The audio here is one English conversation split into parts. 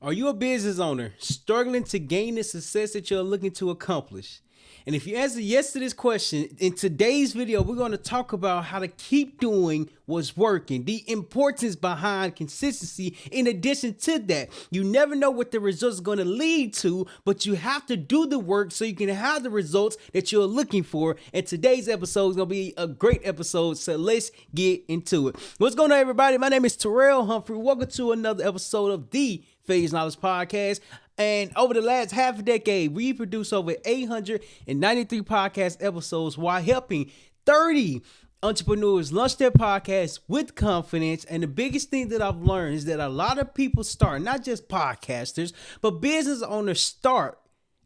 Are you a business owner struggling to gain the success that you're looking to accomplish? And if you answer yes to this question, in today's video, we're going to talk about how to keep doing what's working, the importance behind consistency. In addition to that, you never know what the results are going to lead to, but you have to do the work so you can have the results that you're looking for. And today's episode is going to be a great episode, so let's get into it. What's going on, everybody? My name is Terryl Humphrey. Welcome to another episode of the Phase Knowledge Podcast. And over the last half a decade, we produced over 893 podcast episodes while helping 30 entrepreneurs launch their podcasts with confidence. And the biggest thing that I've learned is that a lot of people start, not just podcasters, but business owners start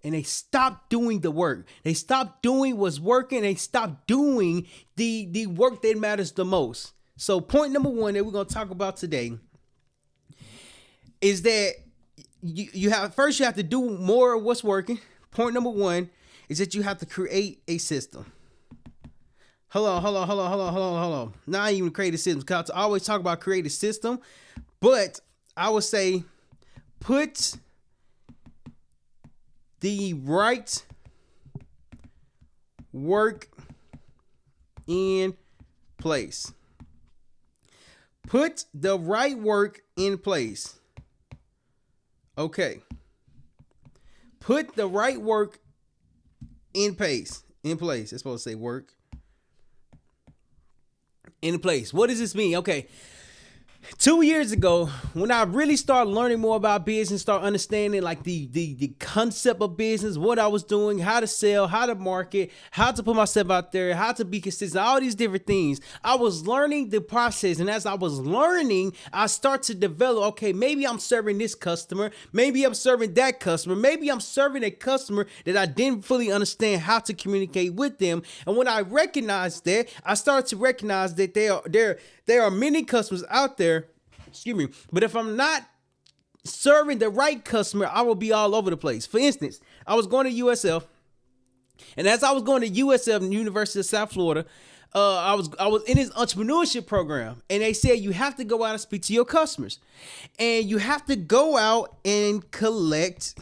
and they stop doing the work. They stop doing what's working. They stop doing the work that matters the most. So point number one that we're going to talk about today is that you have to do more of what's working. Point number one is that you have to create a system. Hold on. Not even create a system, because I always talk about create a system, but I would say put the right work in place. Put the right work in place. Okay. Put the right work in place. It's supposed to say work. In place. What does this mean? Okay. 2 years ago, when I really started learning more about business, start understanding like the concept of business, what I was doing, how to sell, how to market, how to put myself out there, how to be consistent, all these different things. I was learning the process. And as I was learning, I start to develop, okay, maybe I'm serving this customer. Maybe I'm serving that customer. Maybe I'm serving a customer that I didn't fully understand how to communicate with them. And when I recognized that, I started to recognize that there are many customers out there, but if I'm not serving the right customer, I will be all over the place. For instance, I was going to USF, and as I was going to USF, University of South Florida, I was in this entrepreneurship program, and they said you have to go out and speak to your customers, and you have to go out and collect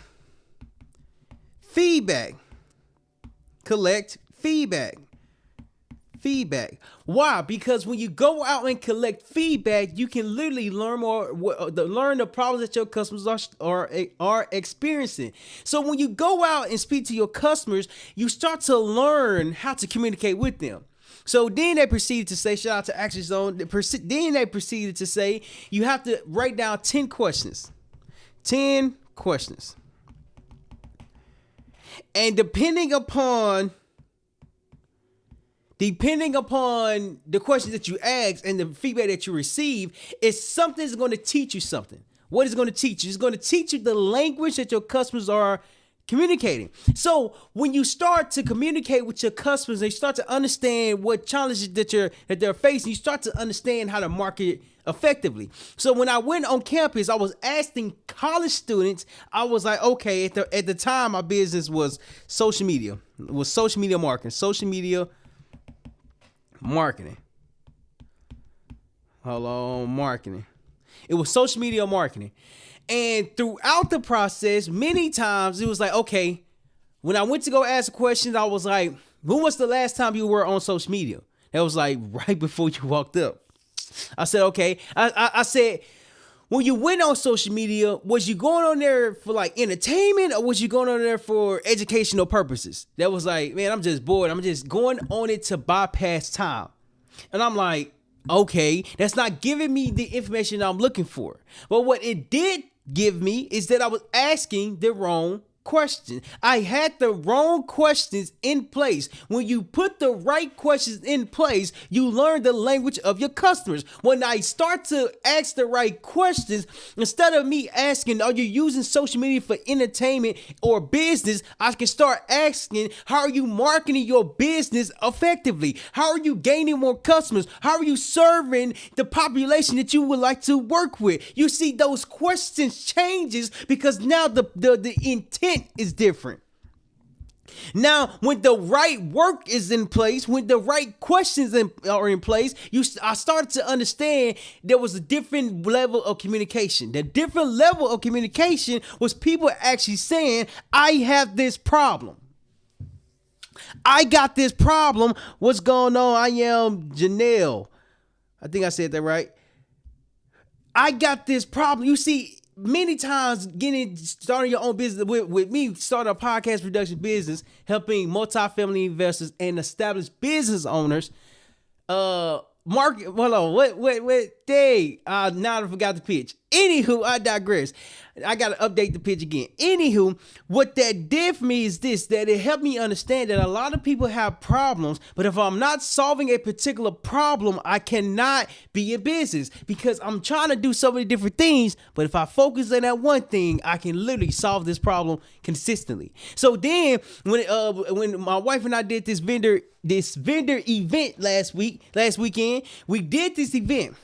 feedback. Why? Because when you go out and collect feedback, you can literally learn the problems that your customers are experiencing. So when you go out and speak to your customers, you start to learn how to communicate with them. So then they proceeded to say, shout out to Action Zone. Then they proceeded to say, you have to write down 10 questions. 10 questions. And depending upon the questions that you ask and the feedback that you receive, is something that's going to teach you something. What is going to teach you? It's going to teach you the language that your customers are communicating. So when you start to communicate with your customers, they start to understand what challenges that they're facing. You start to understand how to market effectively. So when I went on campus, I was asking college students. I was like, okay, at the time, my business was social media. It was social media marketing. Marketing. It was social media marketing. And throughout the process, many times it was like, okay, when I went to go ask questions, I was like, when was the last time you were on social media? That was like right before you walked up. I said, okay. I said, when you went on social media, was you going on there for like entertainment, or was you going on there for educational purposes? That was like, man, I'm just bored. I'm just going on it to bypass time. And I'm like, okay, that's not giving me the information I'm looking for. But what it did give me is that I was asking the wrong question. I had the wrong questions in place. When you put the right questions in place, you learn the language of your customers. When I start to ask the right questions, instead of me asking, are you using social media for entertainment or business, I can start asking, how are you marketing your business effectively? How are you gaining more customers? How are you serving the population that you would like to work with? You see, those questions changes because now the intent is different. Now, when the right work is in place, when the right questions are in place, I started to understand there was a different level of communication. The different level of communication was people actually saying, I have this problem. I got this problem. What's going on? I am Janelle. I think I said that right. I got this problem. You see, many times starting your own business with me, starting a podcast production business, helping multifamily investors and established business owners, market. Hold on, what day? Now I forgot the pitch. Anywho, I digress. I got to update the pitch again. Anywho, what that did for me is this, that it helped me understand that a lot of people have problems, but if I'm not solving a particular problem, I cannot be in business because I'm trying to do so many different things, but if I focus on that one thing, I can literally solve this problem consistently. So then when my wife and I did this vendor event last weekend, we did this event.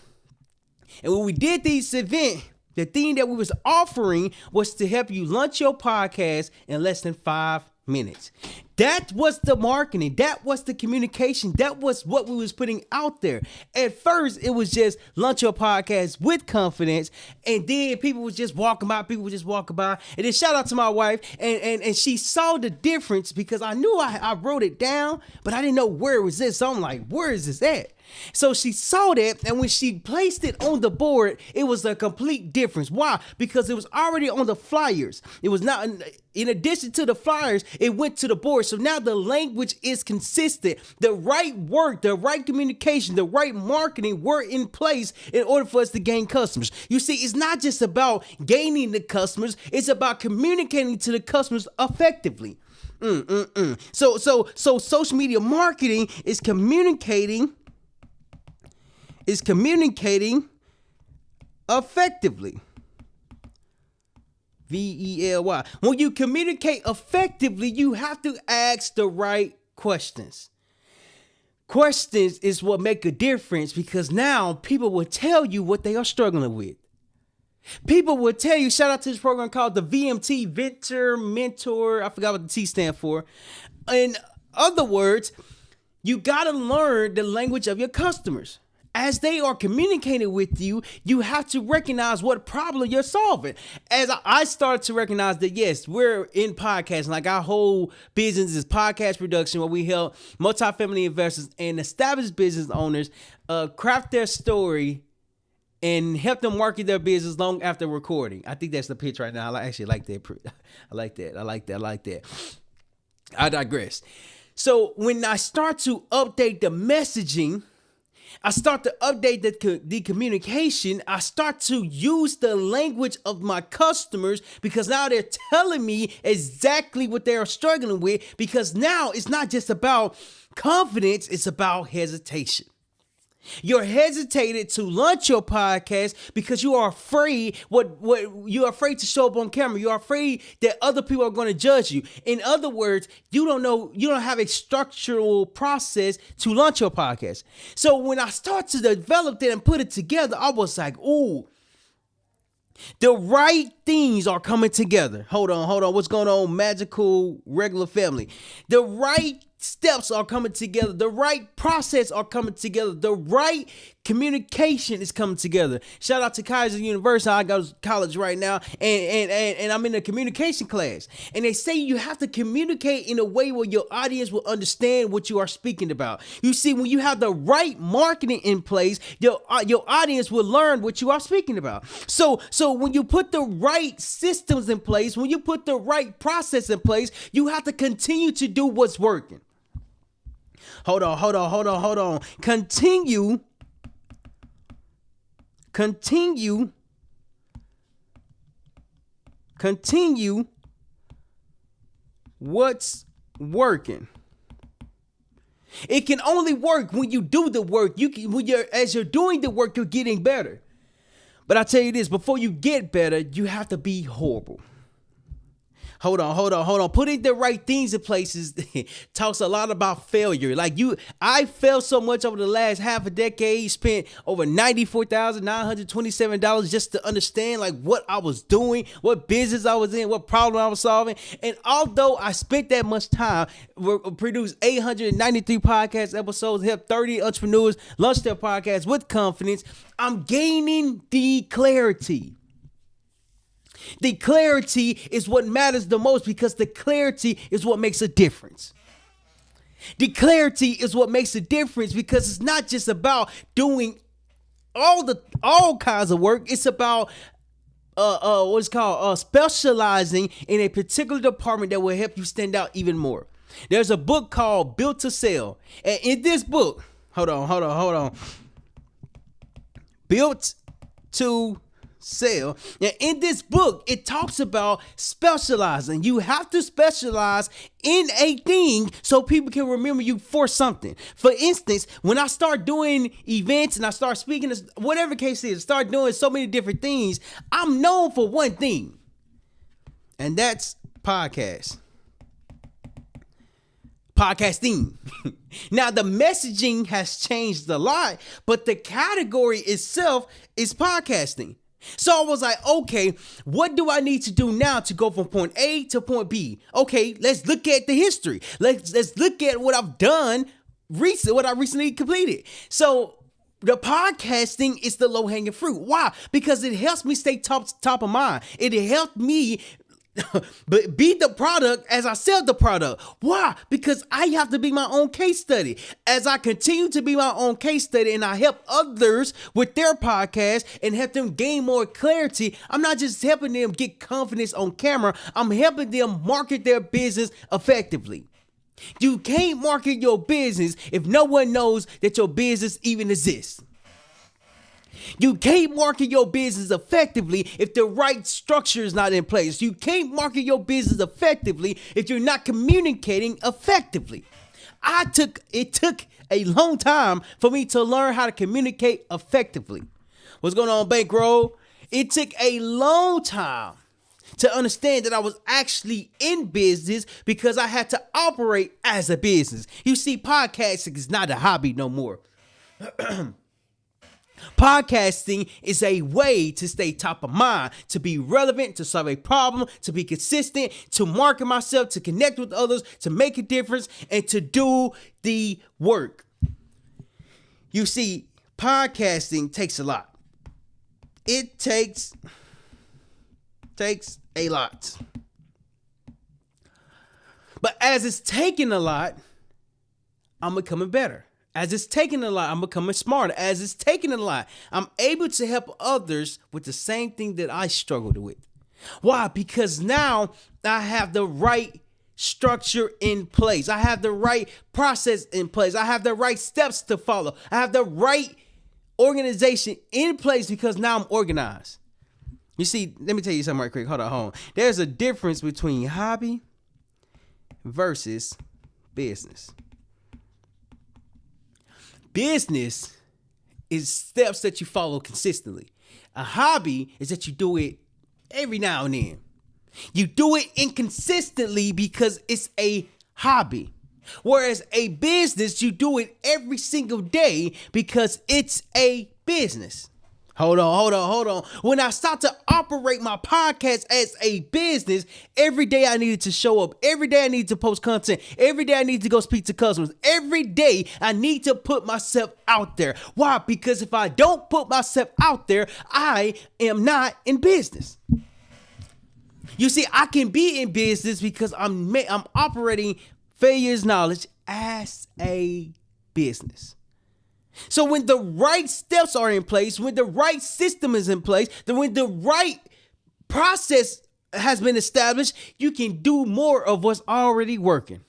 And when we did this event, the thing that we was offering was to help you launch your podcast in less than 5 minutes. That was the marketing. That was the communication. That was what we was putting out there. At first, it was just launch your podcast with confidence. And then people was just walking by. And then shout out to my wife. And she saw the difference because I knew I wrote it down, but I didn't know where it was this. So I'm like, where is this at? So she saw that, and when she placed it on the board, it was a complete difference. Why? Because it was already on the flyers. It was not, in addition to the flyers, it went to the board. So now the language is consistent. The right work, the right communication, the right marketing were in place in order for us to gain customers. You see, it's not just about gaining the customers. It's about communicating to the customers effectively. So social media marketing is communicating effectively. VELY. When you communicate effectively, you have to ask the right questions. Questions is what make a difference because now people will tell you what they are struggling with. People will tell you, shout out to this program called the VMT, Venture Mentor. I forgot what the T stand for. In other words, you got to learn the language of your customers. As they are communicating with you, you have to recognize what problem you're solving. As I started to recognize that, yes, we're in podcasting. Like our whole business is podcast production where we help multifamily investors and established business owners craft their story and help them market their business long after recording. I think that's the pitch right now. I actually like that. I like that. I digress. So when I start to update the messaging, I start to update the communication. I start to use the language of my customers because now they're telling me exactly what they are struggling with because now it's not just about confidence, it's about hesitation. You're hesitated to launch your podcast because you are afraid you're afraid to show up on camera. You're afraid that other people are going to judge you. In other words, you don't have a structural process to launch your podcast. So when I start to develop that and put it together, I was like, ooh, the right things are coming together. Hold on. What's going on, magical regular family? The right steps are coming together. The right process are coming together. The right communication is coming together. Shout out to Kaiser University. I go to college right now, and I'm in a communication class. And they say you have to communicate in a way where your audience will understand what you are speaking about. You see, when you have the right marketing in place, your audience will learn what you are speaking about. So when you put the right systems in place, when you put the right process in place, you have to continue to do what's working. Hold on. Continue what's working. It can only work when you do the work. As you're doing the work, you're getting better. But I tell you this, before you get better, you have to be horrible. hold on. Putting the right things in places talks a lot about failure. I failed so much over the last half a decade, spent over $94,927 just to understand what I was doing, what business I was in, what problem I was solving. And although I spent that much time, produced 893 podcast episodes, helped 30 entrepreneurs launch their podcast with confidence, I'm gaining the clarity. The clarity is what matters the most, because the clarity is what makes a difference. The clarity is what makes a difference, because it's not just about doing all kinds of work. It's about what's called specializing in a particular department that will help you stand out even more. There's a book called Built to Sell, and in this book, hold on. Built to Sell. Now, in this book, it talks about specializing. You have to specialize in a thing so people can remember you for something. For instance, when I start doing events and I start speaking, whatever case it is, start doing so many different things, I'm known for one thing, and that's podcasting. Now, the messaging has changed a lot, but the category itself is podcasting. So I was like, okay, what do I need to do now to go from point A to point B? Okay, let's look at the history. Let's look at what I've done what I recently completed. So the podcasting is the low-hanging fruit. Why? Because it helps me stay top of mind. It helped me but be the product as I sell the product. Why? Because I have to be my own case study. As I continue to be my own case study and I help others with their podcast and help them gain more clarity, I'm not just helping them get confidence on camera, I'm helping them market their business effectively. You can't market your business if no one knows that your business even exists. You can't market your business effectively if the right structure is not in place. You can't market your business effectively if you're not communicating effectively. It took a long time for me to learn how to communicate effectively. What's going on, Bankroll? It took a long time to understand that I was actually in business because I had to operate as a business. You see, podcasting is not a hobby no more. Podcasting is a way to stay top of mind, to be relevant, to solve a problem, to be consistent, to market myself, to connect with others, to make a difference, and to do the work. You see, podcasting takes a lot. It takes a lot. But as it's taking a lot, I'm becoming better. As it's taking a lot, I'm becoming smarter. As it's taking a lot, I'm able to help others with the same thing that I struggled with. Why? Because now I have the right structure in place. I have the right process in place. I have the right steps to follow. I have the right organization in place because now I'm organized. You see, let me tell you something right quick. Hold on. There's a difference between hobby versus business. Business is steps that you follow consistently. A hobby is that you do it every now and then. You do it inconsistently because it's a hobby. Whereas a business, you do it every single day because it's a business. Hold on. When I start to operate my podcast as a business, every day I needed to show up. Every day I need to post content. Every day I need to go speak to customers. Every day I need to put myself out there. Why? Because if I don't put myself out there, I am not in business. You see, I can be in business because I'm operating failure's knowledge as a business. So when the right steps are in place, when the right system is in place, then when the right process has been established, you can do more of what's already working.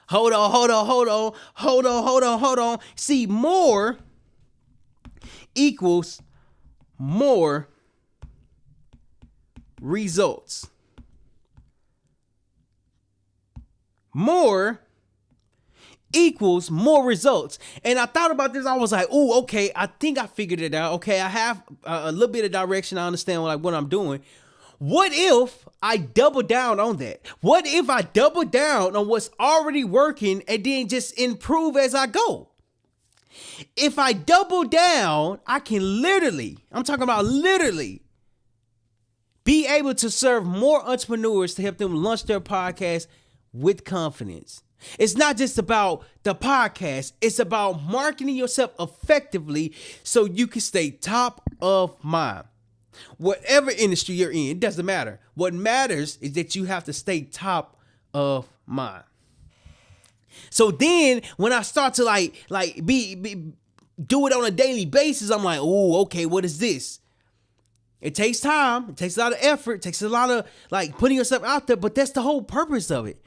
Hold on. See, more equals more results. More equals more results. And I thought about this. I was like, oh, okay, I think I figured it out. Okay, I have a little bit of direction. I understand what I'm doing. What if I double down on that? What if I double down on what's already working and then just improve as I go? If I double down, I can literally, I'm talking about literally, be able to serve more entrepreneurs to help them launch their podcast with confidence. It's not just about the podcast. It's about marketing yourself effectively so you can stay top of mind. Whatever industry you're in, it doesn't matter. What matters is that you have to stay top of mind. So then when I start to be do it on a daily basis, I'm like, oh, okay, what is this? It takes time. It takes a lot of effort. It takes a lot of putting yourself out there, but that's the whole purpose of it.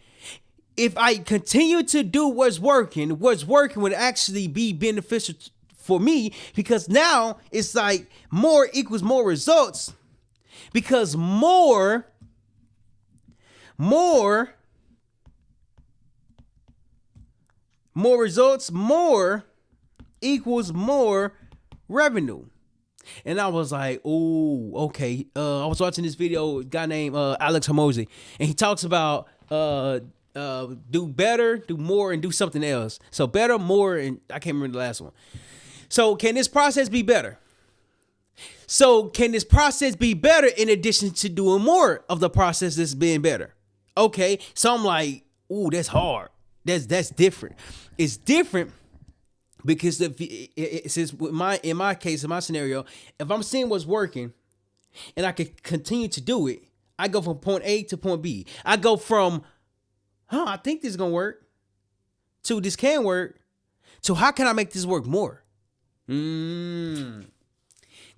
If I continue to do what's working would actually be beneficial for me, because now it's like more equals more results, because more results, more equals more revenue. And I was like, oh, okay. I was watching this video, a guy named Alex Hormozy, and he talks about do better, do more, and do something else. So better, more, and I can't remember the last one. So can this process be better? So can this process be better in addition to doing more of the process that's being better? Okay, so I'm like, ooh, that's hard. That's different. It's different because since in my case, in my scenario, if I'm seeing what's working and I can continue to do it, I go from point A to point B. I go from, I think this is gonna work, to this can work, to how can I make this work more? That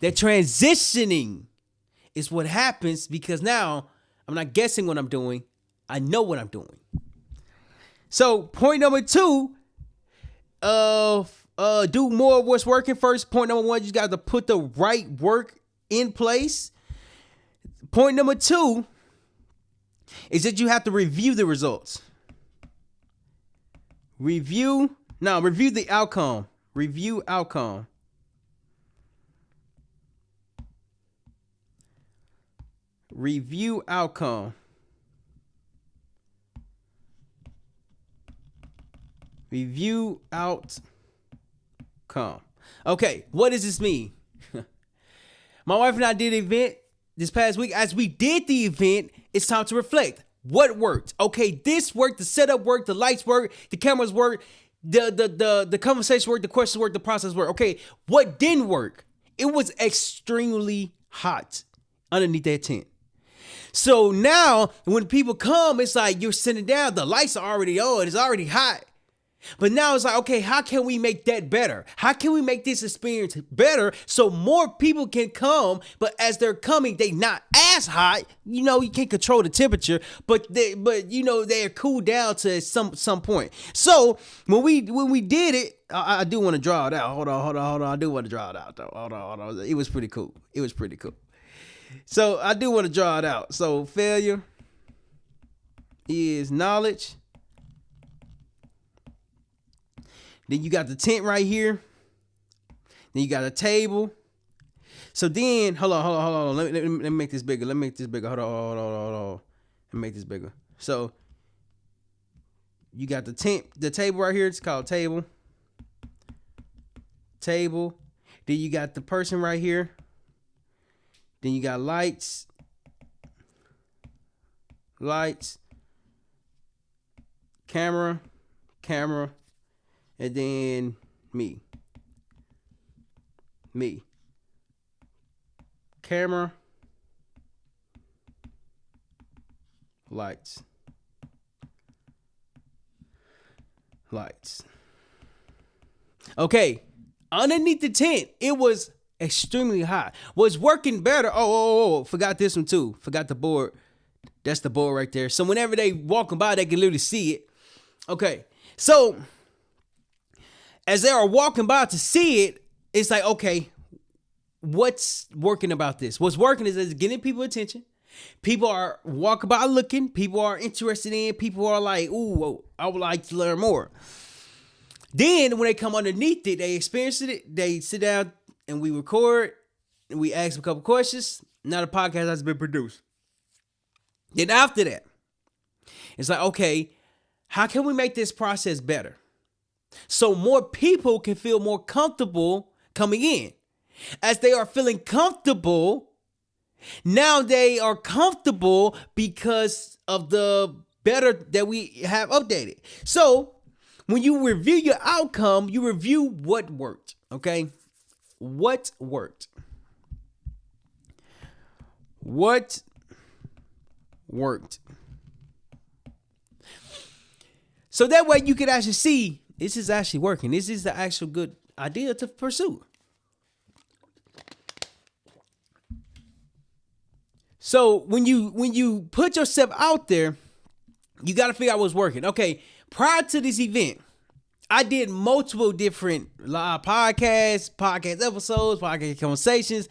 transitioning is what happens, because now I'm not guessing what I'm doing. I know what I'm doing. So point number 2, do more of what's working first. Point number 1, you got to put the right work in place. Point number 2 is that you have to review the results. Review the outcome. Review outcome. Review outcome. Review outcome. Okay, what does this mean? My wife and I did an event this past week. As we did the event, it's time to reflect. What worked? Okay, this worked, the setup worked, the lights worked, the cameras worked, the conversation worked, the questions worked, the process worked. Okay, what didn't work? It was extremely hot underneath that tent. So now when people come, it's like you're sitting down, the lights are already on, it's already hot. But now it's like, okay, how can we make that better? How can we make this experience better so more people can come, but as they're coming, they not as hot. You can't control the temperature, but they're cooled down to some point. So when we did it, I do want to draw it out. Hold on. I do want to draw it out though. Hold on. It was pretty cool. So I do want to draw it out. So failure is knowledge. Then you got the tent right here. Then you got a table. So then, hold on. Let me make this bigger. Hold on. Let me make this bigger. So you got the table right here. It's called table. Then you got the person right here. Then you got lights. Camera. And then me. Camera. Lights. Okay. Underneath the tent, it was extremely hot. Was working better. Forgot this one too. Forgot the board. That's the board right there. So whenever they walking by, they can literally see it. Okay. So as they are walking by to see it, it's like, okay, what's working about this? What's working is it's getting people attention. People are walking by looking. People are interested in. People are like, ooh, I would like to learn more. Then when they come underneath it, they experience it. They sit down and we record and we ask them a couple questions. Now the podcast has been produced. Then after that, it's like, okay, how can we make this process better? So more people can feel more comfortable coming in. As they are feeling comfortable, now they are comfortable because of the better that we have updated. So when you review your outcome, you review what worked, okay? What worked? What worked? So that way you can actually see this is actually working. This is the actual good idea to pursue. So when you put yourself out there, you got to figure out what's working. Okay, prior to this event, I did multiple different live podcast episodes, podcast conversations,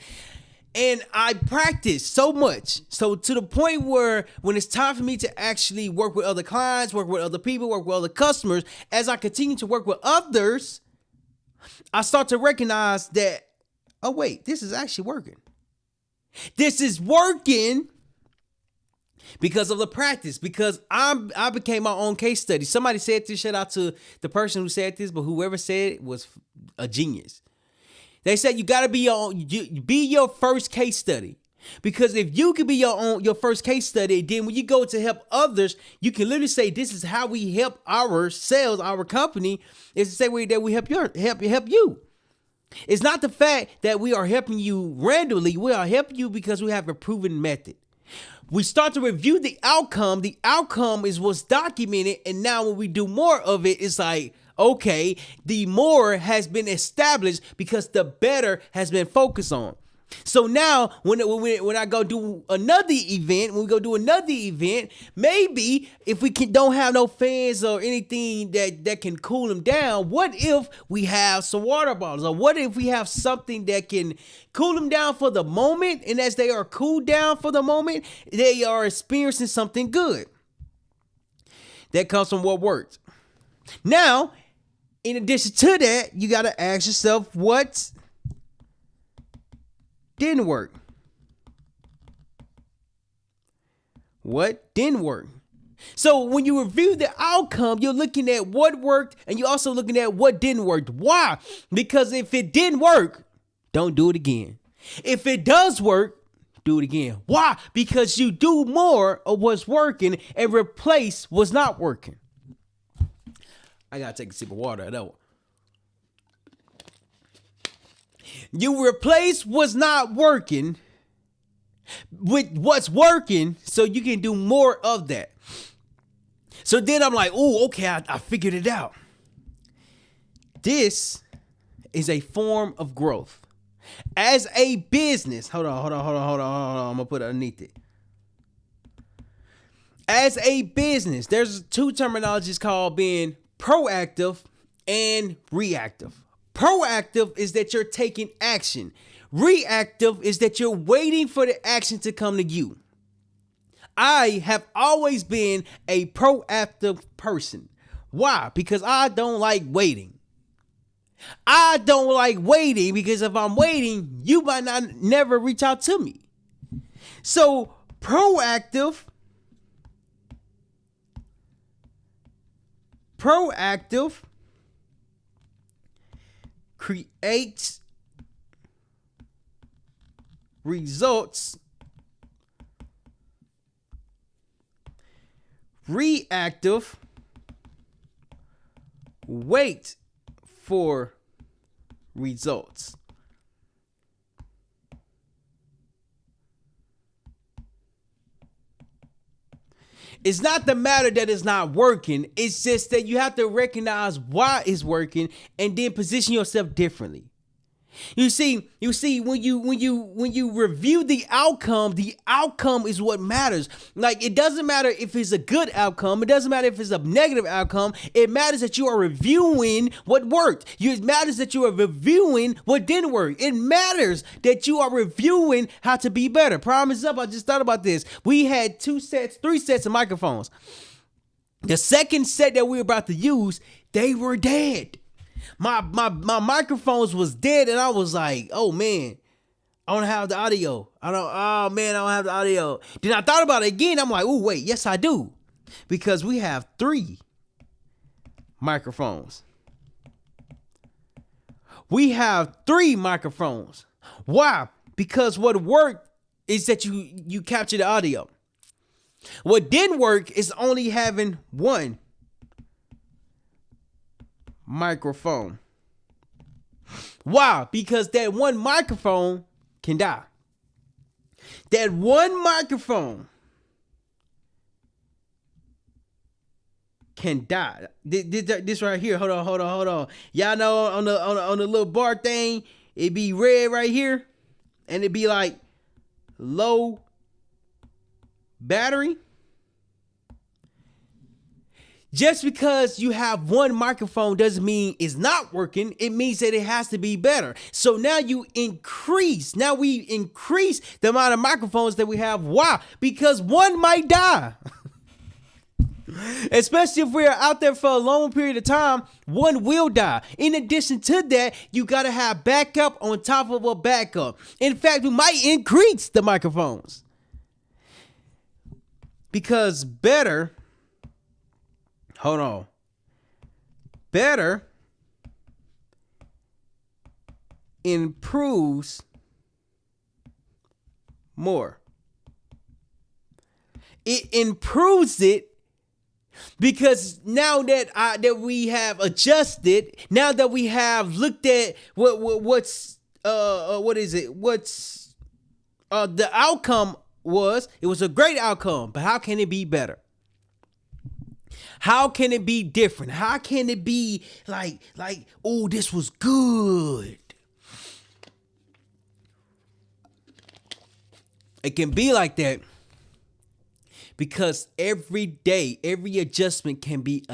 and I practiced so much. So to the point where when it's time for me to actually work with other clients, work with other people, work with other customers, as I continue to work with others, I start to recognize that, oh wait, this is actually working. This is working because of the practice, because I became my own case study. Somebody said this, shout out to the person who said this, but whoever said it was a genius. They said you got to be your first case study, because if you can be your first case study, then when you go to help others, you can literally say, this is how we help ourselves, our company. It's the same way that we help you. It's not the fact that we are helping you randomly. We are helping you because we have a proven method. We start to review the outcome. The outcome is what's documented. And now when we do more of it, it's like, okay, the more has been established because the better has been focused on. So now when I go do another event, when we go do another event, maybe if we don't have no fans or anything that can cool them down, what if we have some water bottles? Or what if we have something that can cool them down for the moment? And as they are cooled down for the moment, they are experiencing something good. That comes from what worked. Now, in addition to that, you got to ask yourself what didn't work. What didn't work? So when you review the outcome, you're looking at what worked and you're also looking at what didn't work. Why? Because if it didn't work, don't do it again. If it does work, do it again. Why? Because you do more of what's working and replace what's not working. I gotta take a sip of water. That one. You replace what's not working with what's working so you can do more of that. So then I'm like, oh, okay, I figured it out. This is a form of growth. As a business, hold on. I'm gonna put it underneath it. As a business, there's two terminologies called being proactive and reactive. Proactive is that you're taking action. Reactive is that you're waiting for the action to come to you. I have always been a proactive person. Why? Because I don't like waiting. I don't like waiting because if I'm waiting, you might not never reach out to me. So proactive creates results. Reactive wait for results. It's not the matter that it's not working. It's just that you have to recognize why it's working and then position yourself differently. You see, when you review the outcome is what matters. Like, it doesn't matter if it's a good outcome. It doesn't matter if it's a negative outcome. It matters that you are reviewing what worked. It matters that you are reviewing what didn't work. It matters that you are reviewing how to be better. Promise up, I just thought about this. We had 3 sets of microphones. The second set that we were about to use, they were dead. My microphones was dead, and I was like, oh man, I don't have the audio. Oh man, I don't have the audio. Then I thought about it again. I'm like, oh wait, yes I do. Because we have 3 microphones. We have 3 microphones. Why? Because what worked is that you capture the audio. What didn't work is only having 1 microphone. Why? Because that 1 microphone can die. That 1 microphone can die. This right here. Hold on. Y'all know on the little bar thing, it be red right here, and it be like low battery. Just because you have 1 microphone doesn't mean it's not working. It means that it has to be better. So now we increase the amount of microphones that we have. Why? Because 1 might die. Especially if we're out there for a long period of time, 1 will die. In addition to that, you got to have backup on top of a backup. In fact, we might increase the microphones. Because better improves more. It improves it because now that we have adjusted, now that we have looked at what's the outcome was, it was a great outcome, but how can it be better? How can it be different? How can it be like, oh, this was good? It can be like that because every day, every adjustment can be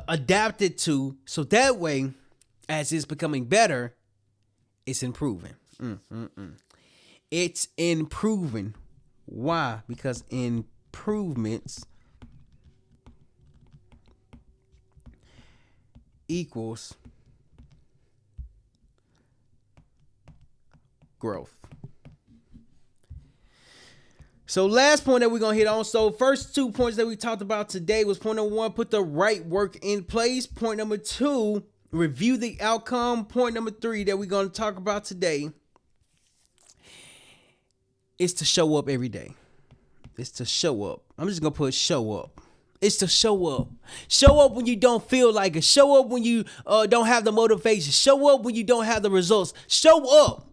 adapted to, so that way, as it's becoming better, it's improving. It's improving. Why? Because improvements equals growth. So last point that we're going to hit on. So first 2 points that we talked about today was point number 1, put the right work in place. Point number 2, review the outcome. Point number 3 that we're going to talk about today is to show up every day. It's to show up. I'm just going to put show up. It's to show up. Show up when you don't feel like it. Show up when you don't have the motivation. Show up when you don't have the results. Show up.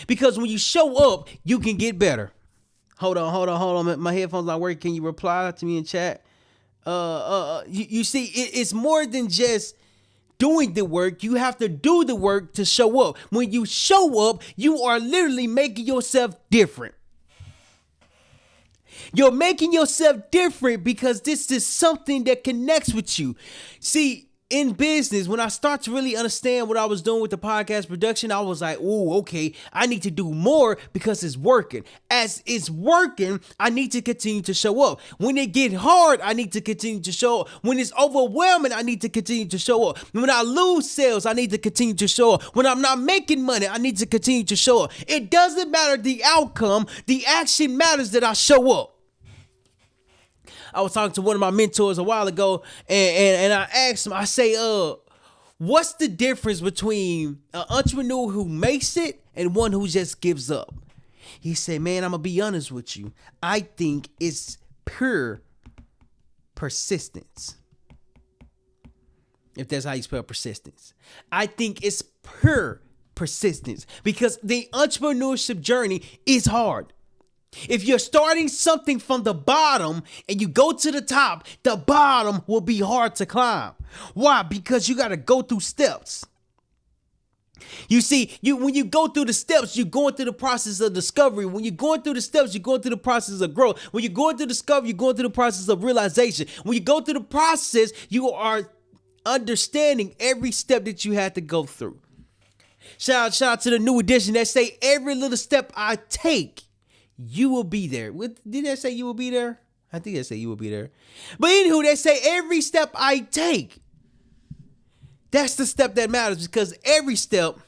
Because when you show up, you can get better. Hold on. My headphones not working. Can you reply to me in chat? You see, it's more than just doing the work. You have to do the work to show up. When you show up, you are literally making yourself different. You're making yourself different because this is something that connects with you. See, in business, when I start to really understand what I was doing with the podcast production, I was like, oh, okay, I need to do more because it's working. As it's working, I need to continue to show up. When it get hard, I need to continue to show up. When it's overwhelming, I need to continue to show up. When I lose sales, I need to continue to show up. When I'm not making money, I need to continue to show up. It doesn't matter the outcome. The action matters that I show up. I was talking to one of my mentors a while ago, and I asked him, I say, what's the difference between an entrepreneur who makes it and one who just gives up? He said, man, I'm going to be honest with you. I think it's pure persistence. If that's how you spell persistence. I think it's pure persistence because the entrepreneurship journey is hard. If you're starting something from the bottom and you go to the top, the bottom will be hard to climb. Why? Because you got to go through steps. You see, when you go through the steps, you're going through the process of discovery. When you're going through the steps, you're going through the process of growth. When you're going through discovery, you're going through the process of realization. When you go through the process, you are understanding every step that you had to go through. Shout out to the new edition that say every little step I take, you will be there. Did that say you will be there? I think they say you will be there. But anywho, they say every step I take, that's the step that matters because every step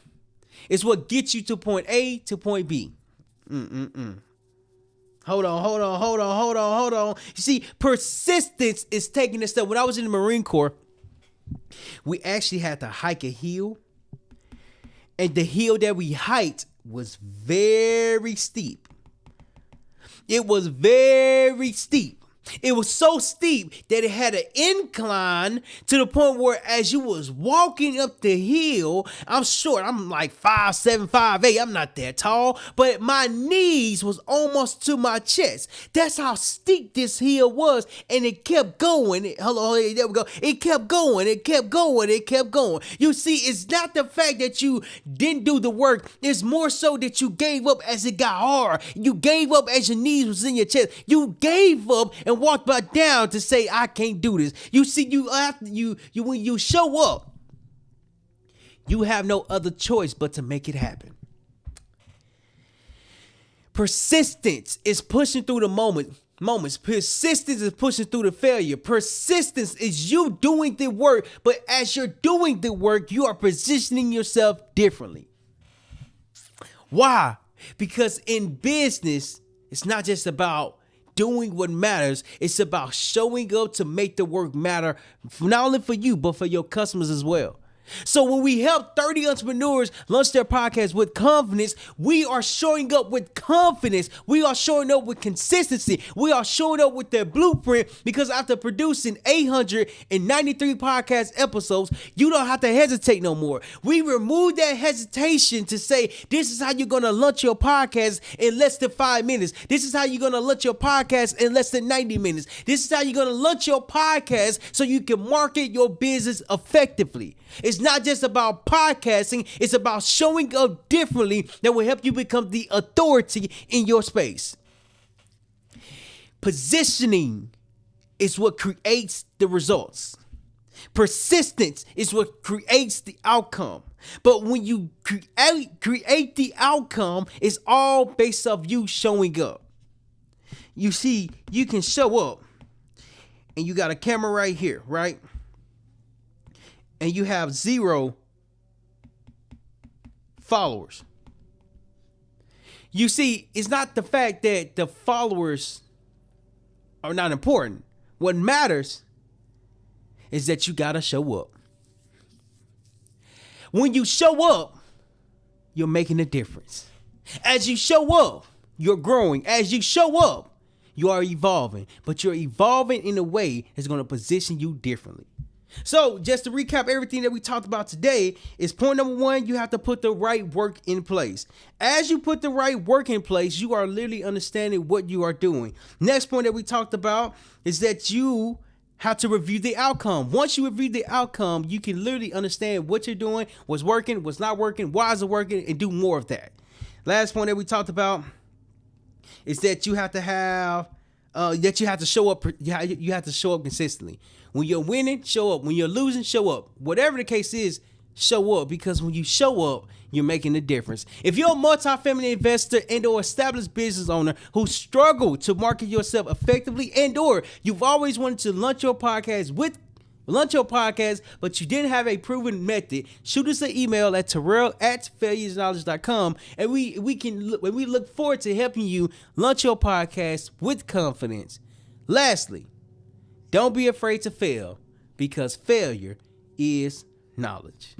It's what gets you to point A to point B. Hold on. You see, persistence is taking this step. When I was in the Marine Corps, we actually had to hike a hill. And the hill that we hiked was very steep. It was very steep. It was so steep that it had an incline to the point where as you was walking up the hill, I'm short. I'm like 5'7", 5'8". I'm not that tall, but my knees was almost to my chest. That's how steep this hill was, and it kept going. There we go. It kept going. You see, it's not the fact that you didn't do the work. It's more so that you gave up as it got hard. You gave up as your knees was in your chest. You gave up and walked back down to say, I can't do this. You see, when you show up, you have no other choice but to make it happen. Persistence is pushing through the moments. Persistence is pushing through the failure. Persistence is you doing the work, but as you're doing the work, you are positioning yourself differently. Why? Because in business, it's not just about doing what matters. It's about showing up to make the work matter, not only for you, but for your customers as well. So when we help 30 entrepreneurs launch their podcast with confidence, we are showing up with confidence. We are showing up with consistency. We are showing up with their blueprint, because after producing 893 podcast episodes, you don't have to hesitate no more. We remove that hesitation to say, this is how you're going to launch your podcast in less than 5 minutes. This is how you're going to launch your podcast in less than 90 minutes. This is how you're going to launch your podcast so you can market your business effectively. It's not just about podcasting. It's about showing up differently that will help you become the authority in your space. Positioning is what creates the results. Persistence is what creates the outcome. But when you create the outcome, it's all based off you showing up. You see, you can show up and you got a camera right here, right? And you have 0 followers. You see, it's not the fact that the followers are not important. What matters is that you gotta show up. When you show up, you're making a difference. As you show up, you're growing. As you show up, you are evolving. But you're evolving in a way that's going to position you differently. So just to recap everything that we talked about today is point number 1, you have to put the right work in place. As you put the right work in place, you are literally understanding what you are doing. Next point that we talked about is that you have to review the outcome. Once you review the outcome, you can literally understand what you're doing, what's working, what's not working, why is it working, and do more of that. Last point that we talked about is that you have to have you have to show up. You have to show up consistently. When you're winning, show up. When you're losing, show up. Whatever the case is, show up, because when you show up, you're making a difference. If you're a multifamily investor and or established business owner who struggle to market yourself effectively and or you've always wanted to launch your podcast, but you didn't have a proven method, shoot us an email at terrell@failuresknowledge.com, and we look forward to helping you launch your podcast with confidence. Lastly, don't be afraid to fail, because failure is knowledge.